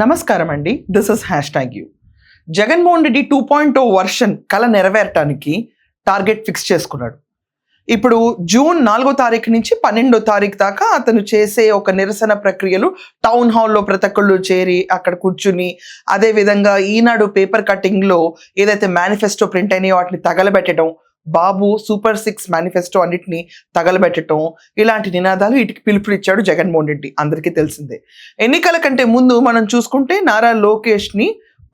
నమస్కారం అండి. This is #you. Jaganmohan Reddy 2.0 version కళ నెరవేరటానికి టార్గెట్ ఫిక్స్ చేసుకున్నాడు. ఇప్పుడు జూన్ 4వ తారీఖు నుంచి 12వ తారీఖు దాకా అతను చేసే ఒక నిరసన ప్రక్రియలు టౌన్ హాల్లో ప్రతి ఒక్కళ్ళు చేరి అక్కడ కూర్చుని, అదేవిధంగా ఈనాడు పేపర్ కటింగ్లో ఏదైతే మేనిఫెస్టో ప్రింట్ అయినాయో వాటిని తగలబెట్టడం, బాబు సూపర్ 6 మేనిఫెస్టో అన్నిటిని తగలబెట్టడం, ఇలాంటి నినాదాలు వీటికి పిలుపునిచ్చాడు జగన్మోహన్ రెడ్డి. అందరికీ తెలిసిందే. ఎన్నికల కంటే ముందు మనం చూసుకుంటే నారా లోకేష్ని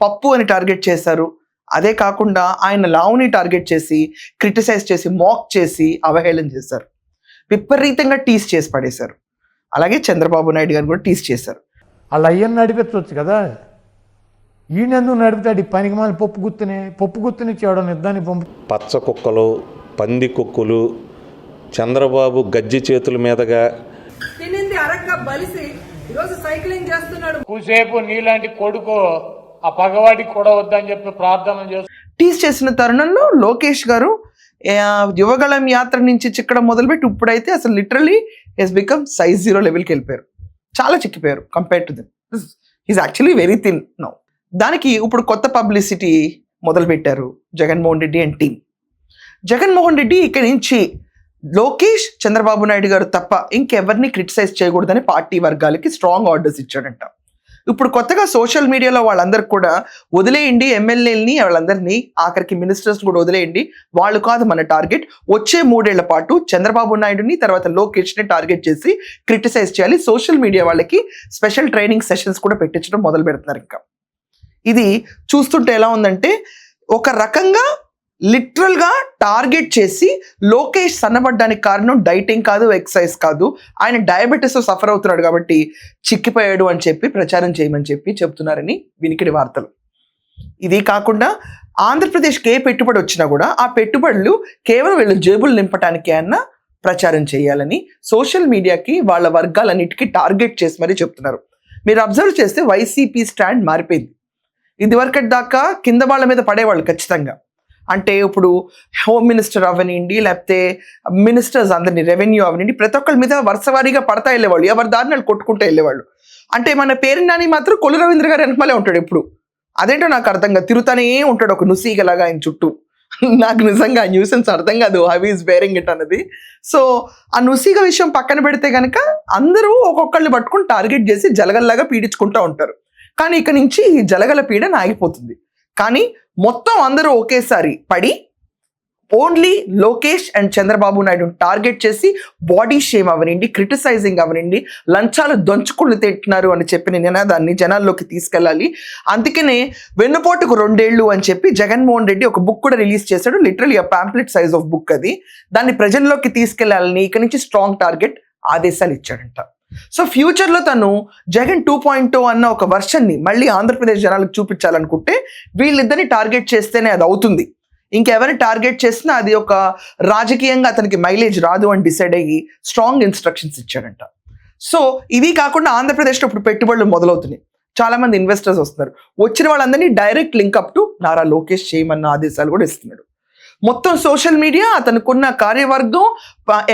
పప్పు అని టార్గెట్ చేశారు. అదే కాకుండా ఆయన లావుని టార్గెట్ చేసి, క్రిటిసైజ్ చేసి, మాక్ చేసి, అవహేళన చేశారు. విపరీతంగా టీస్ చేసి పడేశారు. అలాగే చంద్రబాబు నాయుడు గారు కూడా టీస్ చేశారు. వాళ్ళు అయ్యని నడిపించవచ్చు కదా, ఈయనెందుకు నడుపుతాడు? ఈ పనికి మళ్ళీ పప్పు గుత్తుని చేయడం ఇద్దాన్ని పచ్చ కుక్కలు, పంది కుక్కలు చంద్రబాబు గజ్జి చేతుల మీదగా తినింది అరగ్గా బలిసి ఈరోజు సైక్లింగ్ చేస్తున్నాడు. కూసేపు నీలాంటి కొడుకు ఆ పగవాడికి కూడా వద్దని చెప్పి ప్రార్థన చేస్తూ టీస్ చేసిన తరుణంలో లోకేష్ గారు యువగళం యాత్ర నుంచి చిక్కడం మొదలుపెట్టి ఇప్పుడైతే అసలు లిటరలీ హెస్ బికమ్ సైజ్ 0 లెవెల్కి వెళ్ళిపోయారు. చాలా చిక్కిపోయారు compare to them. Is actually very thin now. దానికి ఇప్పుడు కొత్త పబ్లిసిటీ మొదలుపెట్టారు జగన్మోహన్ రెడ్డి అండ్ టీమ్. జగన్మోహన్ రెడ్డి ఇక్కడి నుంచి లోకేష్, చంద్రబాబు నాయుడు గారు తప్ప ఇంకెవరిని క్రిటిసైజ్ చేయకూడదని పార్టీ వర్గాలకి స్ట్రాంగ్ ఆర్డర్స్ ఇచ్చాడంట. ఇప్పుడు కొత్తగా సోషల్ మీడియాలో వాళ్ళందరికి కూడా వదిలేయండి, ఎమ్మెల్యేలని వాళ్ళందరినీ, ఆఖరికి మినిస్టర్స్ కూడా వదిలేయండి, వాళ్ళు కాదు మన టార్గెట్, వచ్చే 3 ఏళ్ల పాటు చంద్రబాబు నాయుడుని తర్వాత లోకేష్ని టార్గెట్ చేసి క్రిటిసైజ్ చేయాలి. సోషల్ మీడియా వాళ్ళకి స్పెషల్ ట్రైనింగ్ సెషన్స్ కూడా పెట్టించడం మొదలు పెడుతున్నారు. ఇంకా ఇది చూస్తుంటే ఎలా ఉందంటే, ఒక రకంగా లిటరల్గా టార్గెట్ చేసి లోకేష్ సన్నబడ్డానికి కారణం డైటింగ్ కాదు, ఎక్సర్సైజ్ కాదు, ఆయన డయాబెటీస్ సఫర్ అవుతున్నాడు కాబట్టి చిక్కిపోయాడు అని చెప్పి ప్రచారం చేయమని చెప్పి చెప్తున్నారని వినికిడి వార్తలు. ఇది కాకుండా ఆంధ్రప్రదేశ్కి ఏ పెట్టుబడి వచ్చినా కూడా ఆ పెట్టుబడులు కేవలం వీళ్ళు జేబులు నింపటానికి అన్న ప్రచారం చేయాలని సోషల్ మీడియాకి వాళ్ళ వర్గాలన్నిటికీ టార్గెట్ చేసి మరీ చెప్తున్నారు. మీరు అబ్జర్వ్ చేస్తే వైసీపీ స్టాండ్ మారిపోయింది. ఇదివరకటి దాకా కింద వాళ్ళ మీద పడేవాళ్ళు ఖచ్చితంగా. అంటే ఇప్పుడు హోమ్ మినిస్టర్ అవనివ్వండి, లేకపోతే మినిస్టర్స్ అందరినీ, రెవెన్యూ అవనివ్వండి, ప్రతి ఒక్కరి మీద వరుసవారీగా పడతా వెళ్ళేవాళ్ళు, ఎవరి దారిని వాళ్ళు కొట్టుకుంటూ వెళ్ళేవాళ్ళు. అంటే మన పేరు నాని మాత్రం కొల్లు రవీంద్ర గారు వెనకమలే ఉంటాడు ఎప్పుడు. అదేంటో నాకు అర్థంగా తిరుగుతానే ఉంటాడు ఒక నుసీగలాగా ఆయన చుట్టూ. నాకు నిజంగా ఆ న్యూసెన్స్ అర్థం కాదు, హౌ ఈజ్ వేరింగ్ ఇట్ అన్నది. సో ఆ నుసీగ విషయం పక్కన పెడితే కనుక అందరూ ఒక్కొక్కళ్ళు పట్టుకుని టార్గెట్ చేసి జలగల్లాగా పీడించుకుంటూ ఉంటారు. కానీ ఇక నుంచి ఈ జలగల పీడన ఆగిపోతుంది. కానీ మొత్తం అందరూ ఒకేసారి పడి only Lokesh and Chandrababu Naidu target చేసి బాడీ షేమ్ అవనండి, క్రిటిసైజింగ్ అవనండి, లంచాలు దంచుకుని తింటున్నారు అని చెప్పిన నినాదాన్ని జనాల్లోకి తీసుకెళ్ళాలి. అందుకనే వెన్నుపోటుకు 2 ఏళ్ళు అని చెప్పి జగన్మోహన్ రెడ్డి ఒక బుక్ కూడా రిలీజ్ చేశాడు. లిటరలీ ఆ పాంప్లెట్ సైజ్ ఆఫ్ బుక్ అది. దాన్ని ప్రజల్లోకి తీసుకెళ్లాలని ఇక నుంచి స్ట్రాంగ్ టార్గెట్ ఆదేశాలు ఇచ్చాడంట. సో ఫ్యూచర్లో తను జగన్ 2.0 అన్న ఒక వర్షన్ని మళ్ళీ ఆంధ్రప్రదేశ్ జనాలకు చూపించాలనుకుంటే వీళ్ళిద్దరిని టార్గెట్ చేస్తేనే అది అవుతుంది. ఇంకెవరిని టార్గెట్ చేసినా అది ఒక రాజకీయంగా అతనికి మైలేజ్ రాదు అని డిసైడ్ అయ్యి స్ట్రాంగ్ ఇన్స్ట్రక్షన్స్ ఇచ్చాడంట. సో ఇవి కాకుండా ఆంధ్రప్రదేశ్లో ఇప్పుడు పెట్టుబడులు మొదలవుతున్నాయి. చాలా మంది ఇన్వెస్టర్స్ వస్తున్నారు. వచ్చిన వాళ్ళందరినీ direct link up to Nara Lokesh చేయమన్న ఆదేశాలు కూడా ఇస్తున్నాడు. మొత్తం సోషల్ మీడియా, అతనుకున్న కార్యవర్గం,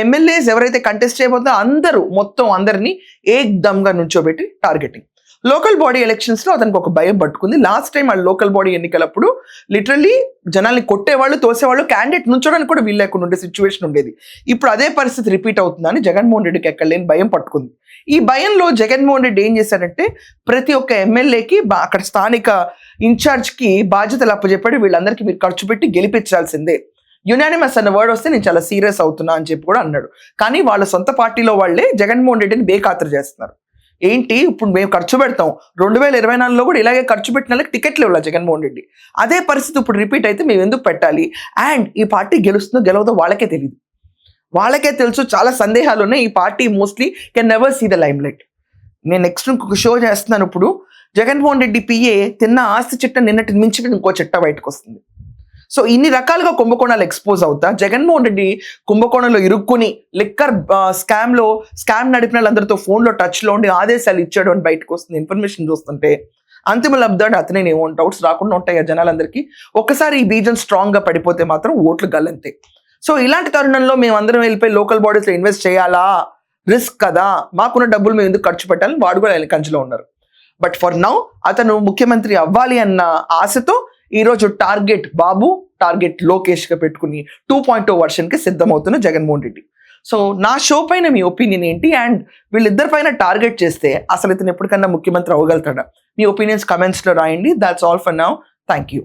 ఎమ్మెల్యేస్ ఎవరైతే కంటెస్ట్ చేయబోతుందో అందరూ మొత్తం అందరినీ ఏకదమ్గా నుంచోబెట్టి టార్గెటింగ్. లోకల్ బాడీ ఎలక్షన్స్లో అతనికి ఒక భయం పట్టుకుంది. లాస్ట్ టైం ఆ లోకల్ బాడీ ఎన్నికలప్పుడు లిటరల్లీ జనాల్ని కొట్టేవాళ్ళు, తోసేవాళ్ళు, క్యాండిడేట్ నుంచోడానికి కూడా వీలు లేకుండా ఉండే సిచ్యువేషన్ ఉండేది. ఇప్పుడు అదే పరిస్థితి రిపీట్ అవుతుందని జగన్మోహన్ రెడ్డికి ఎక్కడ లేని భయం పట్టుకుంది. ఈ భయంలో జగన్మోహన్ రెడ్డి ఏం చేశాడంటే ప్రతి ఒక్క ఎమ్మెల్యేకి అక్కడ స్థానిక ఇన్ఛార్జ్కి బాధ్యతలు అప్పచెప్పాడు. వీళ్ళందరికీ మీరు ఖర్చు పెట్టి గెలిపించాల్సిందే, యునానిమస్ అన్న వర్డ్ వస్తే నేను చాలా సీరియస్ అవుతున్నా అని చెప్పి కూడా అన్నాడు. కానీ వాళ్ళ సొంత పార్టీలో వాళ్ళే జగన్మోహన్ రెడ్డిని బేఖాతరు చేస్తున్నారు. ఏంటి ఇప్పుడు మేము ఖర్చు పెడతాం, 2024లో కూడా ఇలాగే ఖర్చు పెట్టిన వాళ్ళకి టికెట్లు ఇవ్వాలి జగన్మోహన్ రెడ్డి. అదే పరిస్థితి ఇప్పుడు రిపీట్ అయితే మేము ఎందుకు పెట్టాలి? అండ్ ఈ పార్టీ గెలుస్తుందో గెలవదో వాళ్ళకే తెలియదు, వాళ్ళకే తెలుసు. చాలా సందేహాలు ఉన్నాయి. ఈ party mostly can never see the limelight. నేను నెక్స్ట్ ఇంకొక షో చేస్తున్నాను. ఇప్పుడు జగన్మోహన్ రెడ్డి పిఏ తిన్న ఆస్తి చిట్ట నిన్నటి మించి ఇంకో చిట్ట బయటకు వస్తుంది. సో ఇన్ని రకాలుగా కుంభకోణాలు ఎక్స్పోజ్ అవుతా జగన్మోహన్ రెడ్డి కుంభకోణంలో ఇరుక్కుని లిక్కర్ స్కామ్ నడిపిన వాళ్ళందరితో ఫోన్లో టచ్లో ఉండి ఆదేశాలు ఇచ్చాడు అని బయటకు వస్తుంది ఇన్ఫర్మేషన్ చూస్తుంటే. అంతిమ లబ్ధాడు అతనే, ఏమో డౌట్స్ రాకుండా ఉంటాయి జనాలందరికీ. ఒక్కసారి ఈ బీజం స్ట్రాంగ్గా పడిపోతే మాత్రం ఓట్లు గల్లంతే. సో ఇలాంటి తరుణంలో మేము అందరం వెళ్ళిపోయి లోకల్ బాడీస్లో ఇన్వెస్ట్ చేయాలా, రిస్క్ కదా, మాకున్న డబ్బులు మేము ఎందుకు ఖర్చు పెట్టాలని వాడు కూడా కంచిలో ఉన్నారు. బట్ ఫర్ నౌ అతను ముఖ్యమంత్రి అవ్వాలి అన్న ఆశతో ఈరోజు టార్గెట్ బాబు, టార్గెట్ లోకేష్గా పెట్టుకుని 2.0 వర్షన్కి సిద్ధమవుతున్న జగన్మోహన్ రెడ్డి. సో నా షో పైన మీ ఒపీనియన్ ఏంటి? అండ్ వీళ్ళిద్దరి పైన టార్గెట్ చేస్తే అసలు ఇతను ఎప్పటికన్నా ముఖ్యమంత్రి అవ్వగలుగుతాడా? మీ ఒపీనియన్స్ కమెంట్స్లో రాయండి. That's all for now. Thank you.